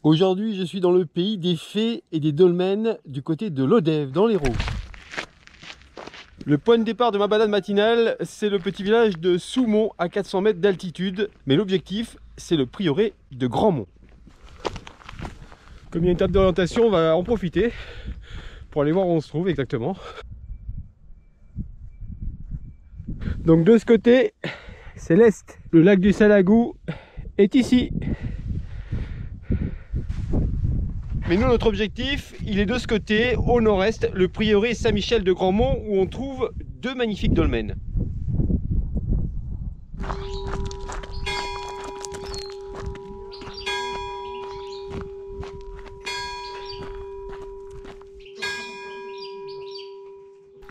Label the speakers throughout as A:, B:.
A: Aujourd'hui, je suis dans le pays des fées et des dolmens du côté de Lodève, dans l'Hérault. Le point de départ de ma balade matinale, c'est le petit village de Soumont à 400 mètres d'altitude. Mais l'objectif, c'est le prieuré de Grandmont. Comme il y a une table d'orientation, on va en profiter pour aller voir où on se trouve exactement. Donc de ce côté, c'est l'est. Le lac du Salagou est ici. Mais nous, notre objectif, il est de ce côté, au nord-est, le prieuré Saint-Michel de Grandmont, où on trouve deux magnifiques dolmens.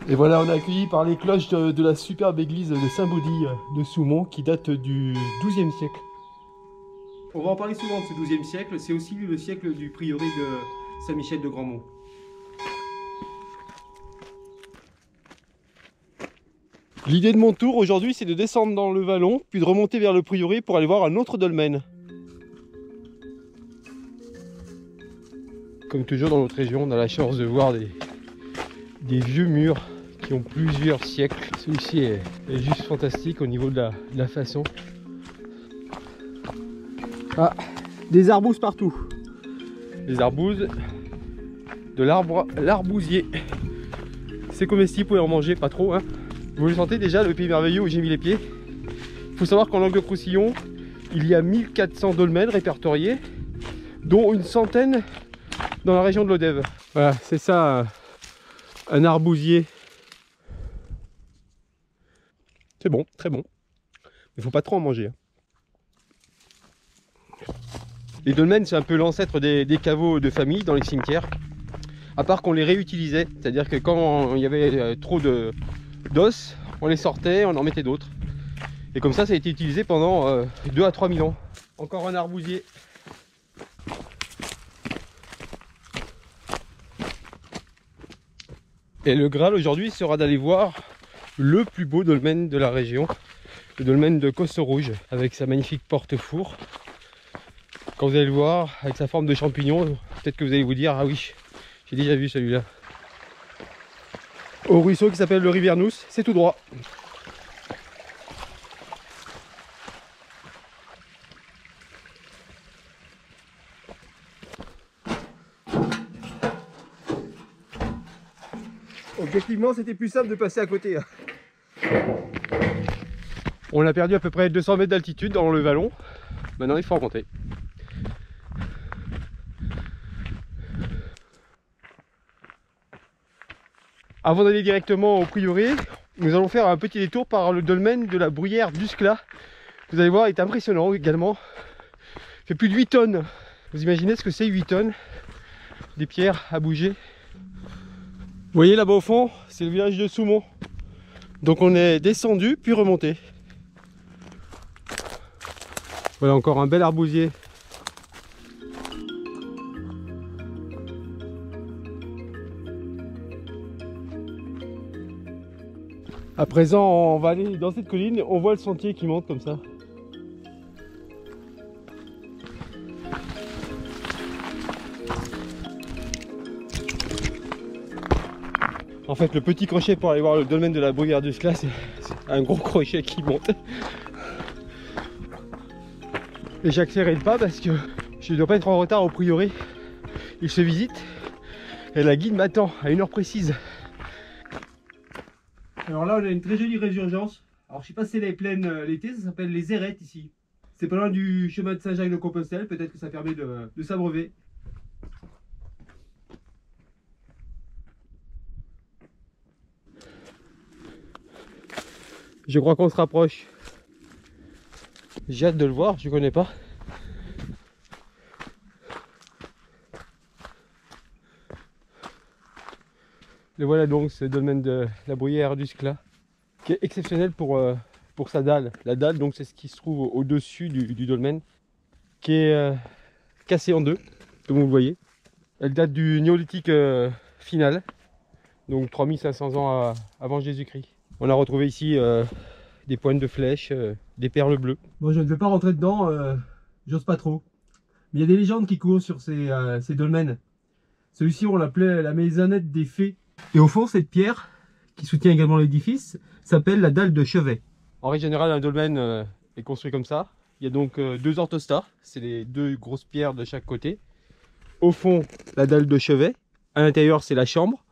A: Et voilà, on est accueilli par les cloches de la superbe église de Saint-Baudille de Soumont, qui date du XIIe siècle. On va en parler souvent de ce XIIe siècle, c'est aussi le siècle du prieuré de Saint-Michel de Grandmont. L'idée de mon tour aujourd'hui, c'est de descendre dans le vallon, puis de remonter vers le prieuré pour aller voir un autre dolmen. Comme toujours dans notre région, on a la chance de voir des vieux murs qui ont plusieurs siècles. Celui-ci est juste fantastique au niveau de la façon. Ah, des arbouses partout. Des arbouses, de l'arbousier. C'est comestible, vous pouvez en manger, pas trop. Hein. Vous le sentez déjà, le pays merveilleux où j'ai mis les pieds. Il faut savoir qu'en Languedoc-Roussillon, il y a 1400 dolmens répertoriés, dont une centaine dans la région de Lodève. Voilà, c'est ça, un arbousier. C'est bon, très bon. Il ne faut pas trop en manger. Hein. Les dolmens, c'est un peu l'ancêtre des caveaux de famille dans les cimetières. À part qu'on les réutilisait, c'est-à-dire que quand il y avait trop d'os, on les sortait, on en mettait d'autres. Et comme ça a été utilisé pendant 2 à 3 000 ans. Encore un arbousier. Et le Graal aujourd'hui sera d'aller voir le plus beau dolmen de la région, le dolmen de Cosse-Rouge, avec sa magnifique porte-four. Quand vous allez le voir, avec sa forme de champignon, peut-être que vous allez vous dire, ah oui, j'ai déjà vu celui-là. Au ruisseau qui s'appelle le Rivernous, c'est tout droit. Objectivement, c'était plus simple de passer à côté. On a perdu à peu près 200 mètres d'altitude dans le vallon. Maintenant, il faut remonter. Avant d'aller directement au prieuré, nous allons faire un petit détour par le dolmen de la Bruyère d'Usclat. Vous allez voir, il est impressionnant également. Il fait plus de 8 tonnes. Vous imaginez ce que c'est 8 tonnes? Des pierres à bouger. Vous voyez là-bas au fond, c'est le village de Soumont. Donc on est descendu puis remonté. Voilà encore un bel arbousier. À présent, on va aller dans cette colline, on voit le sentier qui monte comme ça. En fait, le petit crochet pour aller voir le dolmen de la Bruyère d'Usclat, c'est un gros crochet qui monte. Et j'accélère le pas parce que je ne dois pas être en retard au prieuré. Il se visite et la guide m'attend à 1 heure précise. Alors là, on a une très jolie résurgence. Alors je sais pas si c'est les plaines l'été, ça s'appelle les Airettes ici. C'est pas loin du chemin de Saint-Jacques-de-Compostelle, peut-être que ça permet de s'abreuver. Je crois qu'on se rapproche. J'ai hâte de le voir, je connais pas. Le voilà donc, ce dolmen de la Bruyère d'Usclat, qui est exceptionnel pour sa dalle. La dalle, donc, c'est ce qui se trouve au-dessus du dolmen, qui est cassé en deux, comme vous le voyez. Elle date du néolithique final, donc 3500 ans avant Jésus-Christ. On a retrouvé ici des pointes de flèches, des perles bleues. Bon, je ne vais pas rentrer dedans, j'ose pas trop. Mais il y a des légendes qui courent sur ces dolmens. Celui-ci, on l'appelait la maisonnette des fées. Et au fond, cette pierre, qui soutient également l'édifice, s'appelle la dalle de chevet. En règle générale, un dolmen est construit comme ça. Il y a donc deux orthostats, c'est les deux grosses pierres de chaque côté. Au fond, la dalle de chevet. À l'intérieur, c'est la chambre.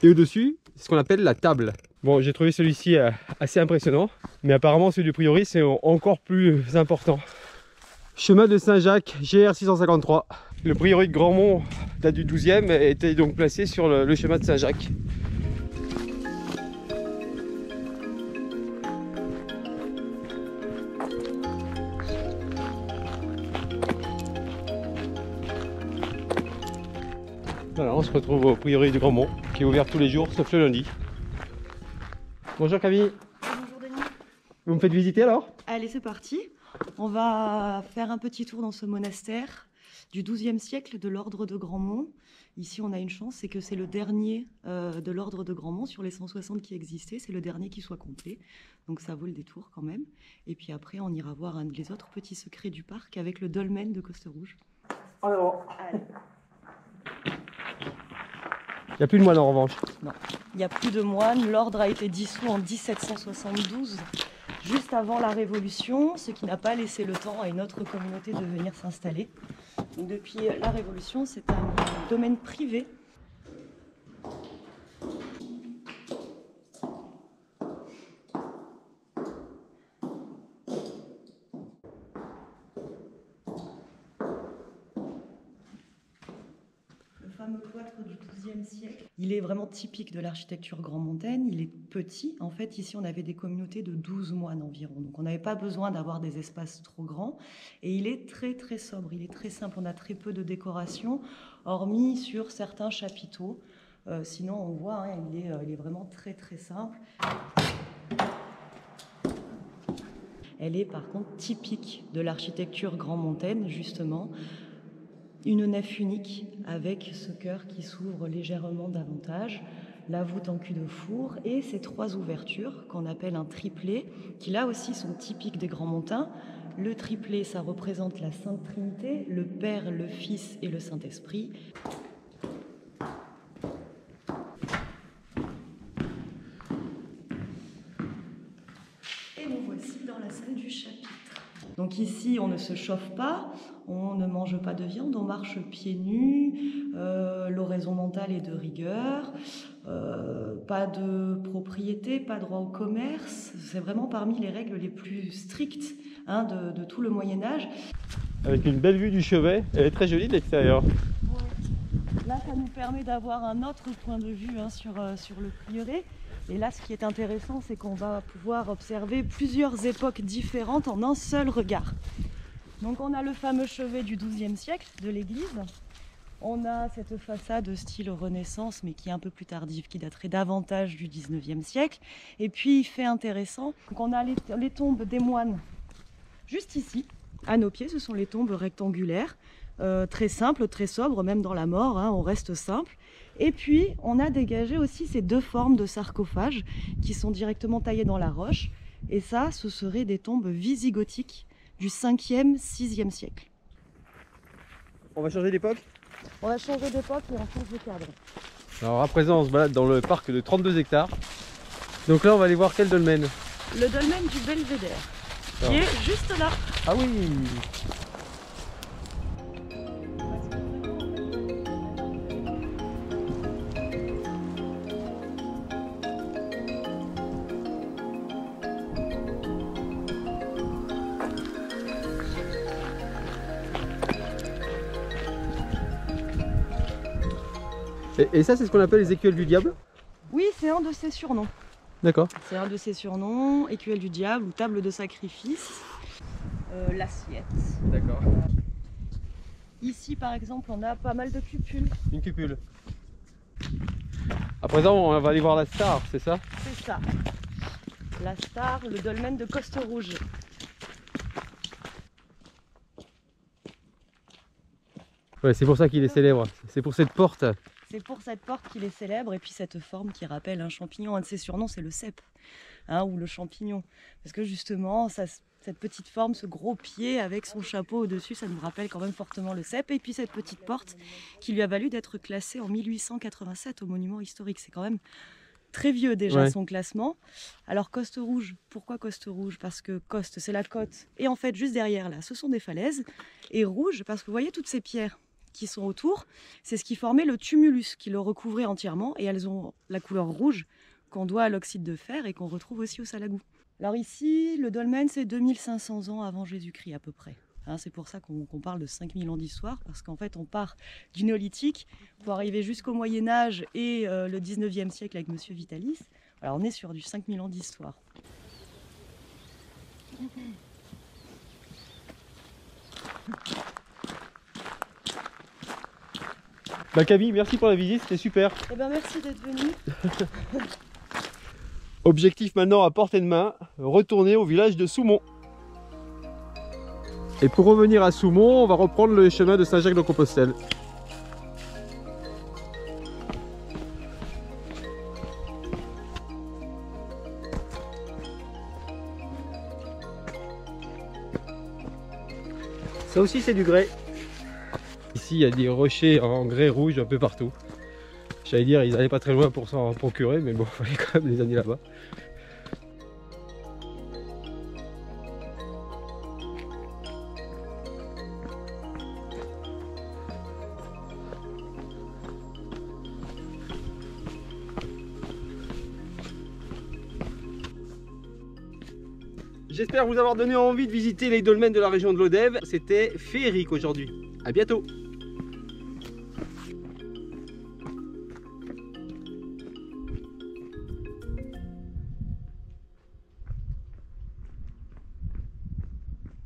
A: Et au-dessus, c'est ce qu'on appelle la table. Bon, j'ai trouvé celui-ci assez impressionnant. Mais apparemment, celui du priori, c'est encore plus important. Chemin de Saint-Jacques, GR 653. Le priori de Grandmont date du 12e et était donc placé sur le chemin de Saint-Jacques. Voilà, on se retrouve au priori du Grandmont, qui est ouvert tous les jours, sauf le lundi. Bonjour Camille.
B: Bonjour Denis.
A: Vous me faites visiter alors?
B: Allez, c'est parti. On va faire un petit tour dans ce monastère du XIIe siècle de l'ordre de Grandmont. Ici, on a une chance, c'est que c'est le dernier de l'ordre de Grandmont sur les 160 qui existaient. C'est le dernier qui soit complet. Donc ça vaut le détour quand même. Et puis après, on ira voir les autres petits secrets du parc avec le dolmen de Costerouge.
A: Alors.
B: Allez.
A: Il n'y a plus de moines en revanche.
B: Non, il n'y a plus de moines. L'ordre a été dissous en 1772, juste avant la Révolution, ce qui n'a pas laissé le temps à une autre communauté de venir s'installer. Depuis la Révolution, c'est un domaine privé. Le cloître du XIIe siècle. Il est vraiment typique de l'architecture grandmontaine. Il est petit. En fait, ici, on avait des communautés de 12 moines environ. Donc, on n'avait pas besoin d'avoir des espaces trop grands. Et il est très, très sobre. Il est très simple. On a très peu de décoration, hormis sur certains chapiteaux. Sinon, on voit, hein, il est vraiment très, très simple. Elle est par contre typique de l'architecture grandmontaine, justement. Une nef unique avec ce chœur qui s'ouvre légèrement davantage, la voûte en cul-de-four et ces trois ouvertures qu'on appelle un triplet, qui là aussi sont typiques des Grandmontains. Le triplet, ça représente la Sainte Trinité, le Père, le Fils et le Saint-Esprit. Et nous voici dans la salle du chapitre. Donc ici, on ne se chauffe pas, on ne mange pas de viande, on marche pieds nus, l'oraison mentale est de rigueur, pas de propriété, pas droit au commerce. C'est vraiment parmi les règles les plus strictes de tout le Moyen-Âge.
A: Avec une belle vue du chevet, elle est très jolie de l'extérieur.
B: Ouais. Là, ça nous permet d'avoir un autre point de vue sur le prieuré. Et là, ce qui est intéressant, c'est qu'on va pouvoir observer plusieurs époques différentes en un seul regard. Donc on a le fameux chevet du XIIe siècle de l'église. On a cette façade style Renaissance, mais qui est un peu plus tardive, qui daterait davantage du XIXe siècle. Et puis, fait intéressant, donc on a les tombes des moines juste ici, à nos pieds. Ce sont les tombes rectangulaires, très simples, très sobres, même dans la mort, on reste simple. Et puis, on a dégagé aussi ces deux formes de sarcophages qui sont directement taillées dans la roche. Et ça, ce seraient des tombes wisigothiques du 5e, 6e siècle.
A: On va changer d'époque?
B: On va changer d'époque et on change de cadre.
A: Alors à présent, on se balade dans le parc de 32 hectares. Donc là, on va aller voir quel dolmen?
B: Le dolmen du Belvédère, qui est juste là.
A: Ah oui! Et ça, c'est ce qu'on appelle les écuelles du diable?
B: Oui, c'est un de ses surnoms.
A: D'accord.
B: C'est un de ses surnoms, écuelle du diable ou table de sacrifice. L'assiette.
A: D'accord.
B: Ici, par exemple, on a pas mal de cupules.
A: Une cupule. À présent, on va aller voir la star, c'est ça?
B: C'est ça. La star, le dolmen de Costerouge.
A: Ouais, c'est pour ça qu'il est célèbre. C'est pour cette porte.
B: C'est pour cette porte qu'il est célèbre et puis cette forme qui rappelle un champignon. Un de ses surnoms, c'est le cep, ou le champignon. Parce que justement, ça Cette petite forme, ce gros pied avec son chapeau au-dessus, ça nous rappelle quand même fortement le cep. Et puis cette petite porte qui lui a valu d'être classée en 1887 au monument historique. C'est quand même très vieux déjà son classement. Alors Coste Rouge, pourquoi Coste Rouge? Parce que Coste, c'est la côte. Et en fait, juste derrière là, ce sont des falaises. Et rouge, parce que vous voyez toutes ces pierres qui sont autour, c'est ce qui formait le tumulus, qui le recouvrait entièrement. Et elles ont la couleur rouge qu'on doit à l'oxyde de fer et qu'on retrouve aussi au Salagou. Alors ici, le dolmen, c'est 2500 ans avant Jésus-Christ à peu près. Hein, c'est pour ça qu'on parle de 5000 ans d'histoire, parce qu'en fait, on part du néolithique pour arriver jusqu'au Moyen-Âge et le 19e siècle avec Monsieur Vitalis. Alors on est sur du 5000 ans d'histoire.
A: Bah Camille, merci pour la visite, c'était super.
B: Eh ben merci d'être venu.
A: Objectif maintenant à portée de main, retourner au village de Soumont. Et pour revenir à Soumont, on va reprendre le chemin de Saint-Jacques-de-Compostelle. Ça aussi c'est du grès. Ici il y a des rochers en grès rouge un peu partout. J'allais dire ils n'allaient pas très loin pour s'en procurer, mais bon, il fallait quand même les années là-bas. J'espère vous avoir donné envie de visiter les dolmens de la région de l'Odève. C'était féerique aujourd'hui. À bientôt.